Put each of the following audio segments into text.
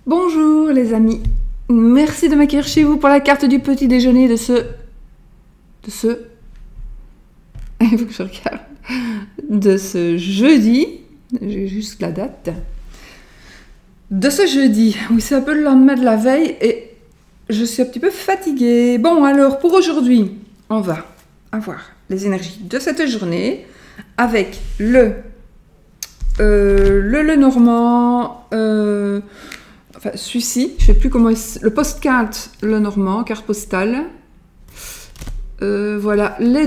Bonjour les amis, merci de m'accueillir chez vous pour la carte du petit déjeuner il faut que je regarde, de ce jeudi, j'ai juste la date, de ce jeudi, oui c'est un peu le lendemain de la veille et je suis un petit peu fatiguée. Bon alors pour aujourd'hui, on va avoir les énergies de cette journée avec le Normand, enfin celui-ci, je ne sais plus comment le postcard le Normand, carte postale. Voilà le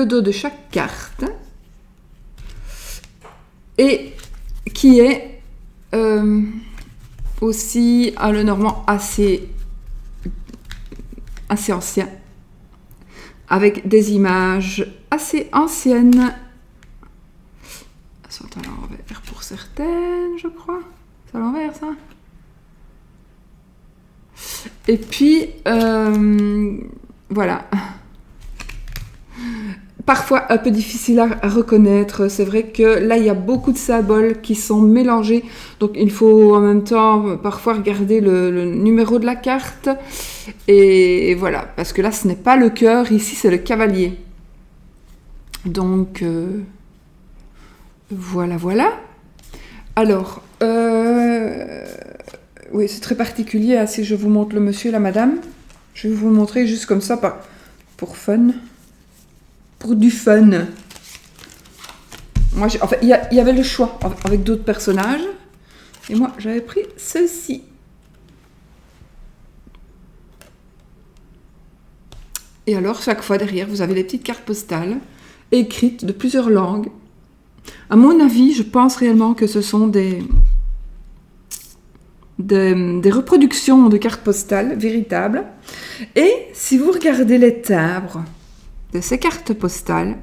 dos de chaque carte et qui est aussi un le Normand assez ancien avec des images assez anciennes. Soit à l'envers pour certaines, je crois. C'est à l'envers, ça. Et puis, voilà. Parfois un peu difficile à reconnaître. C'est vrai que là, il y a beaucoup de symboles qui sont mélangés. Donc, il faut en même temps parfois regarder le numéro de la carte. Et voilà, parce que là, ce n'est pas le cœur. Ici, c'est le cavalier. Donc... Voilà. Alors, oui, c'est très particulier. Hein, si je vous montre le monsieur et la madame, je vais vous le montrer juste comme ça, pour fun. Pour du fun. Moi, en fait, il y avait le choix avec d'autres personnages. Et moi, j'avais pris ceci. Et alors, chaque fois, derrière, vous avez les petites cartes postales écrites de plusieurs langues. À mon avis, je pense réellement que ce sont des reproductions de cartes postales véritables. Et si vous regardez les timbres de ces cartes postales,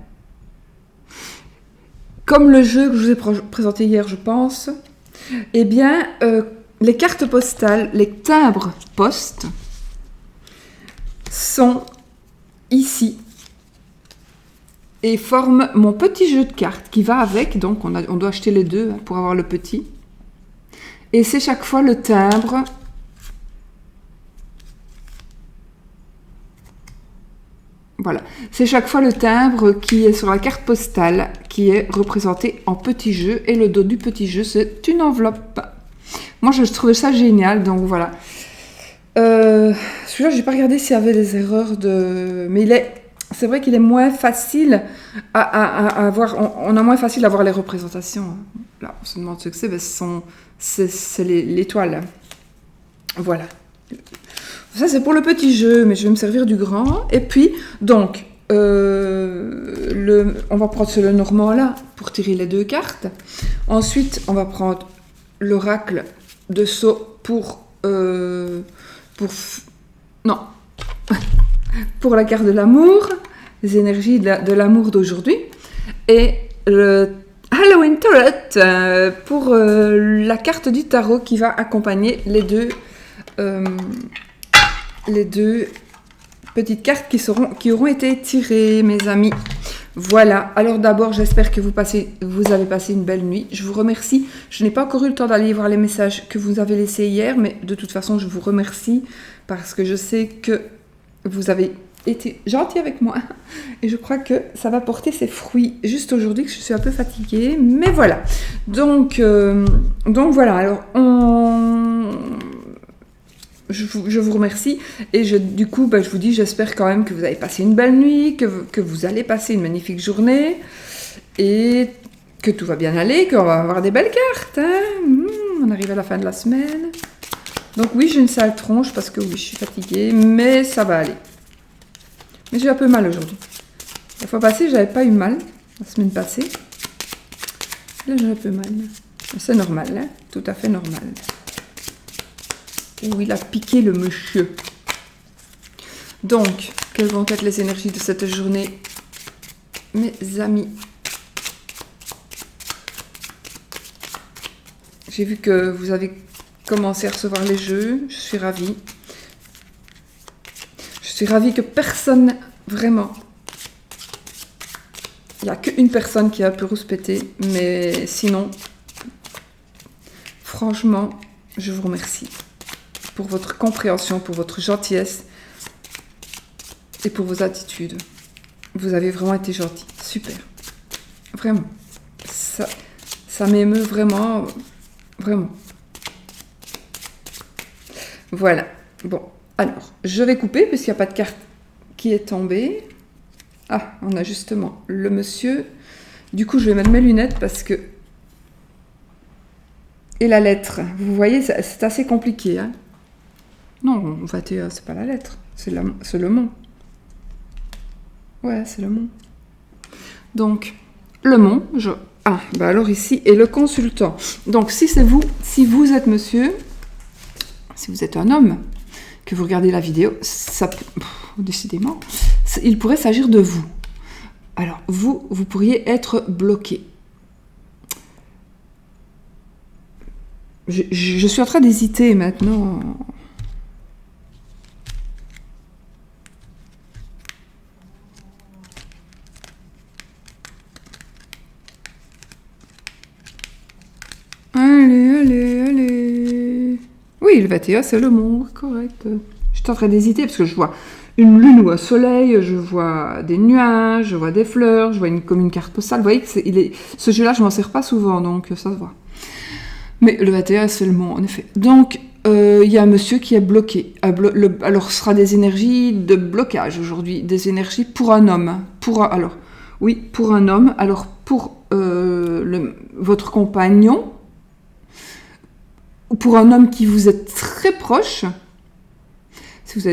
comme le jeu que je vous ai présenté hier, je pense, eh bien, les cartes postales, les timbres postes, sont ici. Et forme mon petit jeu de cartes qui va avec, donc on doit acheter les deux pour avoir le petit. Et c'est chaque fois le timbre. Voilà, c'est chaque fois le timbre qui est sur la carte postale, qui est représenté en petit jeu. Et le dos du petit jeu, c'est une enveloppe. Moi, je trouvais ça génial, donc voilà. Celui-là, je n'ai pas regardé s'il y avait des erreurs de... Mais c'est vrai qu'il est moins facile à avoir. On a moins facile à voir les représentations. Là, on se demande ce que c'est. Ben, c'est l'étoile. Voilà. Ça, c'est pour le petit jeu, mais je vais me servir du grand. Et puis, donc, on va prendre le Normand là pour tirer les deux cartes. Ensuite, on va prendre l'oracle de Sceaux pour la carte de l'amour, les énergies de l'amour d'aujourd'hui, et le Halloween Tarot pour la carte du tarot qui va accompagner les deux petites cartes qui auront été tirées, mes amis. Voilà, alors d'abord, j'espère que vous avez passé une belle nuit. Je vous remercie. Je n'ai pas encore eu le temps d'aller voir les messages que vous avez laissés hier, mais de toute façon, je vous remercie parce que je sais que vous avez été gentil avec moi et je crois que ça va porter ses fruits. Juste aujourd'hui que je suis un peu fatiguée, mais voilà. Donc voilà, alors je vous remercie et du coup, je vous dis, j'espère quand même que vous avez passé une belle nuit, que vous allez passer une magnifique journée et que tout va bien aller, qu'on va avoir des belles cartes. Hein. On arrive à la fin de la semaine. Donc oui, j'ai une sale tronche parce que oui, je suis fatiguée, mais ça va aller. Mais j'ai un peu mal aujourd'hui. La fois passée, j'avais pas eu mal, la semaine passée. Là, j'ai un peu mal. C'est normal, hein, tout à fait normal. Où il a piqué le monsieur. Donc, quelles vont être les énergies de cette journée, mes amis? J'ai vu que vous avez commencé à recevoir les jeux. Je suis ravie. Je suis ravie que personne, vraiment... Il n'y a qu'une personne qui a un peu rouspété, mais sinon, franchement, je vous remercie. pour votre compréhension, pour votre gentillesse et pour vos attitudes. Vous avez vraiment été gentil. Super. Vraiment. Ça m'émeut vraiment. Vraiment. Voilà. Bon. Alors, je vais couper puisqu'il n'y a pas de carte qui est tombée. Ah, on a justement le monsieur. Du coup, je vais mettre mes lunettes parce que... Et la lettre. Vous voyez, c'est assez compliqué. Hein. Non, 21, c'est pas la lettre. C'est le mont. Ouais, c'est le mont. Donc, le mont. Ah, bah alors ici, et le consultant. Donc, si c'est vous, si vous êtes monsieur, si vous êtes un homme, que vous regardez la vidéo, décidément, il pourrait s'agir de vous. Alors, vous pourriez être bloqué. Je suis en train d'hésiter maintenant. Allez. Oui, le 21, c'est le mont, correct. Je suis en train d'hésiter parce que je vois une lune ou un soleil, je vois des nuages, je vois des fleurs, je vois comme une carte postale. Vous voyez que ce jeu-là, je m'en sers pas souvent, donc ça se voit. Mais le 21, c'est le mont, en effet. Donc, il y a un monsieur qui est bloqué. Alors, ce sera des énergies de blocage aujourd'hui, des énergies pour un homme. Pour un homme. Alors, pour votre compagnon, ou pour un homme qui vous est très proche, si vous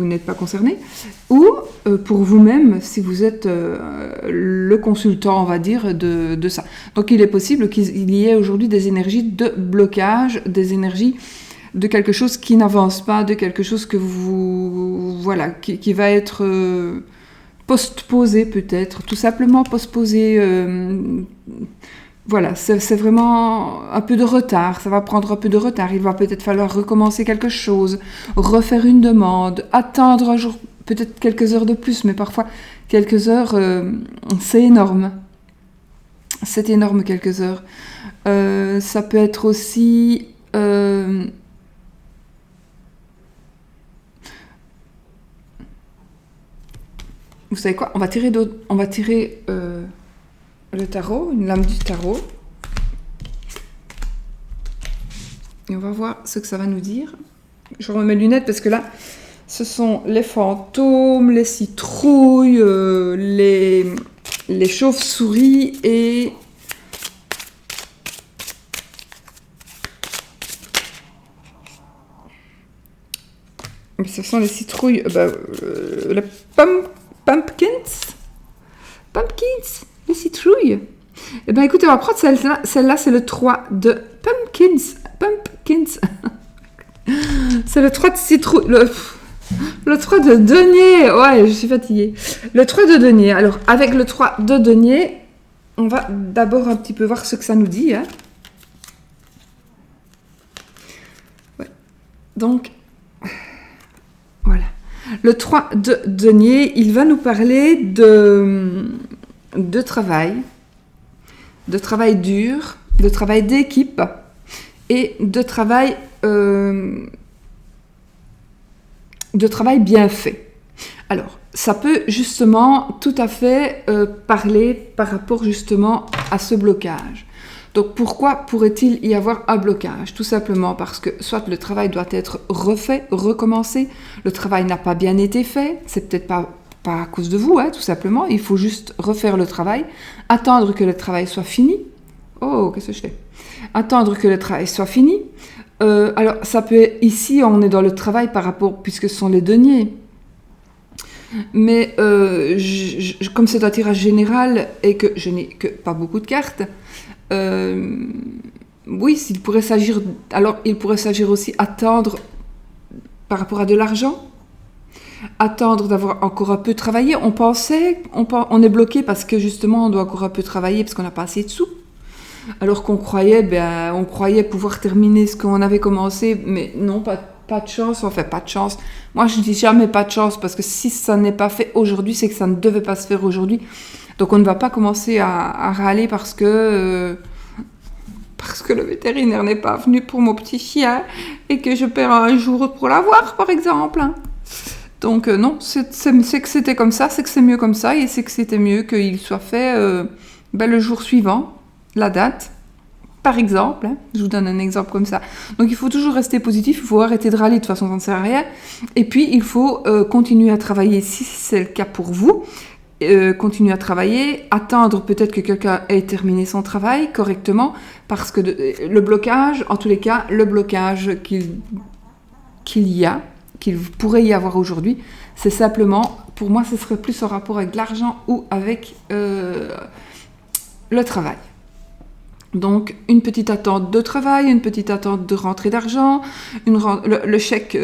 n'êtes pas concerné, ou pour vous-même, si vous êtes le consultant, on va dire, de ça. Donc, il est possible qu'il y ait aujourd'hui des énergies de blocage, des énergies de quelque chose qui n'avance pas, de quelque chose que qui va être postposé peut-être, tout simplement postposé. Voilà, c'est vraiment un peu de retard, ça va prendre un peu de retard, il va peut-être falloir recommencer quelque chose, refaire une demande, attendre un jour, peut-être quelques heures de plus, mais parfois quelques heures, c'est énorme. C'est énorme, quelques heures. Ça peut être aussi... vous savez quoi, on va tirer le tarot, une lame du tarot. Et on va voir ce que ça va nous dire. Je remets mes lunettes parce que là, ce sont les fantômes, les citrouilles, les chauves-souris et... Ce sont les citrouilles, les pumpkins, les citrouilles. Eh bien, écoutez, on va prendre celle-là. Celle-là, c'est le 3 de pumpkins. C'est le 3 de citrouille. Le 3 de denier. Ouais, je suis fatiguée. Le 3 de denier. Alors, avec le 3 de denier, on va d'abord un petit peu voir ce que ça nous dit. Hein. Ouais. Donc, voilà. Le 3 de denier, il va nous parler de travail dur, de travail d'équipe et de travail bien fait. Alors, ça peut justement tout à fait parler par rapport justement à ce blocage. Donc, pourquoi pourrait-il y avoir un blocage? Tout simplement parce que soit le travail doit être refait, recommencé, le travail n'a pas bien été fait, c'est peut-être pas à cause de vous, hein, tout simplement, il faut juste refaire le travail, attendre que le travail soit fini. Oh, qu'est-ce que je fais? Attendre que le travail soit fini. Alors, ça peut être, ici, on est dans le travail par rapport, puisque ce sont les deniers. Mais comme c'est un tirage général et que je n'ai que pas beaucoup de cartes, oui, il pourrait s'agir aussi attendre par rapport à de l'argent, attendre d'avoir encore un peu travaillé. On est bloqué parce que justement on doit encore un peu travailler parce qu'on n'a pas assez de sous. Alors qu'on croyait pouvoir terminer ce qu'on avait commencé, mais non, pas de chance, enfin pas de chance. Moi je dis jamais pas de chance parce que si ça n'est pas fait aujourd'hui, c'est que ça ne devait pas se faire aujourd'hui. Donc on ne va pas commencer à râler parce que parce que le vétérinaire n'est pas venu pour mon petit chien et que je perds un jour pour l'avoir, par exemple. Donc non, c'est que c'était comme ça, c'est que c'est mieux comme ça, et c'est que c'était mieux qu'il soit fait le jour suivant, la date, par exemple. Je vous donne un exemple comme ça. Donc il faut toujours rester positif, il faut arrêter de râler, de toute façon ça ne sert à rien. Et puis il faut continuer à travailler si c'est le cas pour vous. Continuer à travailler, attendre peut-être que quelqu'un ait terminé son travail correctement, parce que le blocage, en tous les cas, le blocage qu'il pourrait y avoir aujourd'hui, c'est simplement, pour moi, ce serait plus en rapport avec l'argent ou avec le travail. Donc, une petite attente de travail, une petite attente de rentrée d'argent, le chèque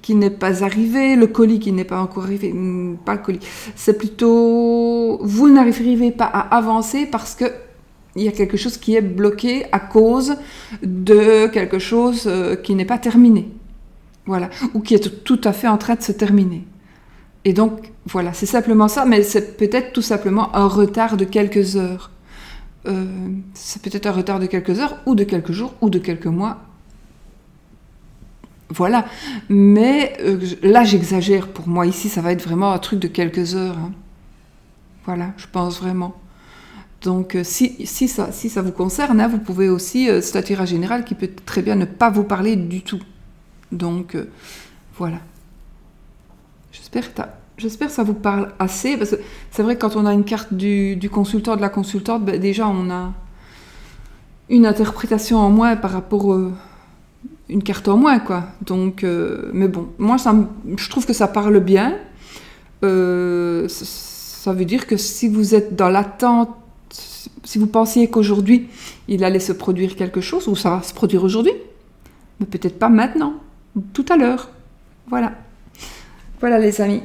qui n'est pas arrivé, le colis qui n'est pas encore arrivé, pas le colis, c'est plutôt, vous n'arrivez pas à avancer parce que il y a quelque chose qui est bloqué à cause de quelque chose qui n'est pas terminé. Voilà, ou qui est tout à fait en train de se terminer. Et donc, voilà, c'est simplement ça, mais c'est peut-être tout simplement un retard de quelques heures. C'est peut-être un retard de quelques heures, ou de quelques jours, ou de quelques mois. Voilà. Mais là, j'exagère. Pour moi, ici, ça va être vraiment un truc de quelques heures. Voilà, je pense vraiment. Donc, si ça vous concerne, vous pouvez aussi, c'est un tirage général qui peut très bien ne pas vous parler du tout. Donc, voilà. J'espère que ça vous parle assez, parce que c'est vrai que quand on a une carte du consultant, de la consultante, déjà on a une interprétation en moins par rapport à une carte en moins, quoi. Donc, mais bon, moi je trouve que ça parle bien. Ça veut dire que si vous êtes dans l'attente, si vous pensiez qu'aujourd'hui il allait se produire quelque chose, ou ça va se produire aujourd'hui, mais peut-être pas maintenant, tout à l'heure. Voilà. Voilà les amis.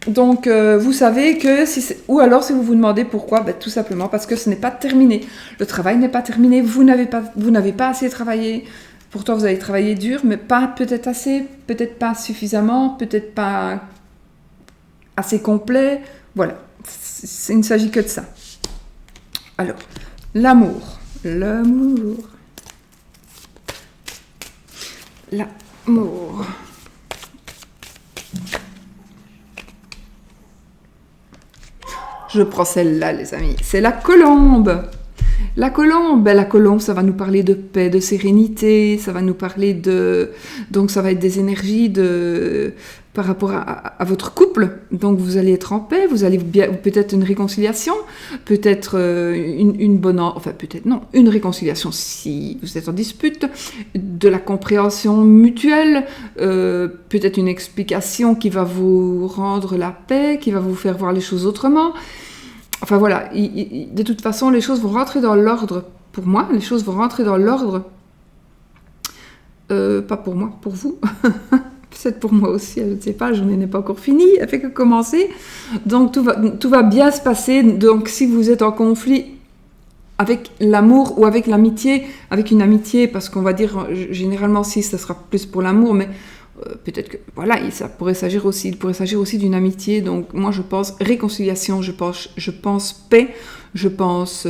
Donc vous savez que ou alors si vous vous demandez pourquoi, tout simplement parce que ce n'est pas terminé. Le travail n'est pas terminé, vous n'avez pas assez travaillé. Pourtant vous avez travaillé dur, mais pas peut-être assez, peut-être pas suffisamment, peut-être pas assez complet. Voilà, il ne s'agit que de ça. Alors, l'amour. Je prends celle-là, les amis. C'est la colombe. La colombe, ça va nous parler de paix, de sérénité, ça va nous parler de... Donc, ça va être des énergies par rapport à votre couple. Donc, vous allez être en paix, vous allez peut-être une réconciliation, peut-être une bonne... Enfin, peut-être non, une réconciliation si vous êtes en dispute, de la compréhension mutuelle, peut-être une explication qui va vous rendre la paix, qui va vous faire voir les choses autrement. Enfin voilà, de toute façon, les choses vont rentrer dans l'ordre. Pour moi, les choses vont rentrer dans l'ordre. Pas pour moi, pour vous. Peut-être pour moi aussi, je ne sais pas, la journée n'est pas encore finie, elle fait que commencer. Donc tout va bien se passer. Donc si vous êtes en conflit avec l'amour ou avec l'amitié, avec une amitié, parce qu'on va dire généralement si ça sera plus pour l'amour, mais peut-être que voilà, il pourrait s'agir aussi d'une amitié. Donc moi je pense réconciliation, je pense paix, je pense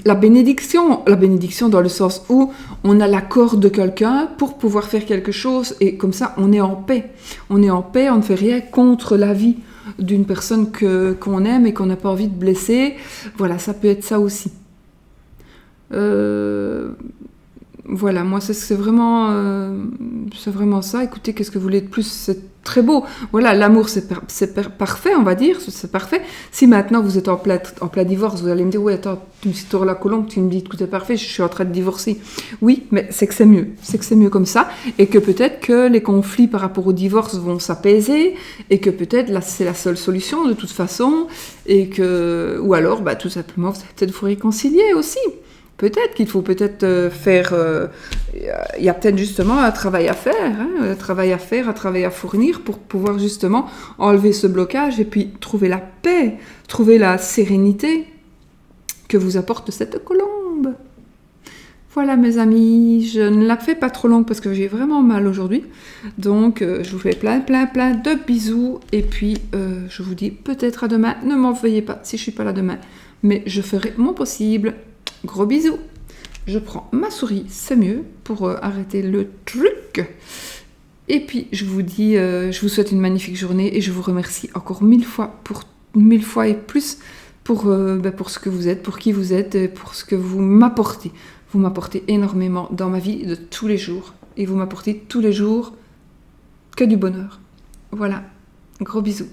la bénédiction dans le sens où on a l'accord de quelqu'un pour pouvoir faire quelque chose, et comme ça on est en paix, on ne fait rien contre la vie d'une personne qu'on aime et qu'on n'a pas envie de blesser. Voilà, ça peut être ça aussi. Voilà, moi c'est vraiment ça. Écoutez, qu'est-ce que vous voulez de plus? C'est très beau. Voilà, l'amour c'est parfait, on va dire, c'est parfait. Si maintenant vous êtes en plein divorce, vous allez me dire oui, attends, tu me cites la colombe, tu me dis que c'est parfait, je suis en train de divorcer. Oui, mais c'est que c'est mieux comme ça, et que peut-être que les conflits par rapport au divorce vont s'apaiser, et que peut-être là c'est la seule solution de toute façon, et que ou alors tout simplement vous allez peut-être vous réconcilier aussi. Peut-être qu'il faut faire... Il y a peut-être justement un travail à faire, un travail à fournir pour pouvoir justement enlever ce blocage et puis trouver la paix, trouver la sérénité que vous apporte cette colombe. Voilà mes amis, je ne la fais pas trop longue parce que j'ai vraiment mal aujourd'hui. Donc je vous fais plein de bisous. Et puis je vous dis peut-être à demain. Ne m'en veuillez pas si je suis pas là demain. Mais je ferai mon possible. Gros bisous. Je prends ma souris, c'est mieux pour arrêter le truc. Et puis je vous dis, je vous souhaite une magnifique journée et je vous remercie encore 1000 fois et plus pour ce que vous êtes, pour qui vous êtes, et pour ce que vous m'apportez. Vous m'apportez énormément dans ma vie de tous les jours. Et vous m'apportez tous les jours que du bonheur. Voilà. Gros bisous.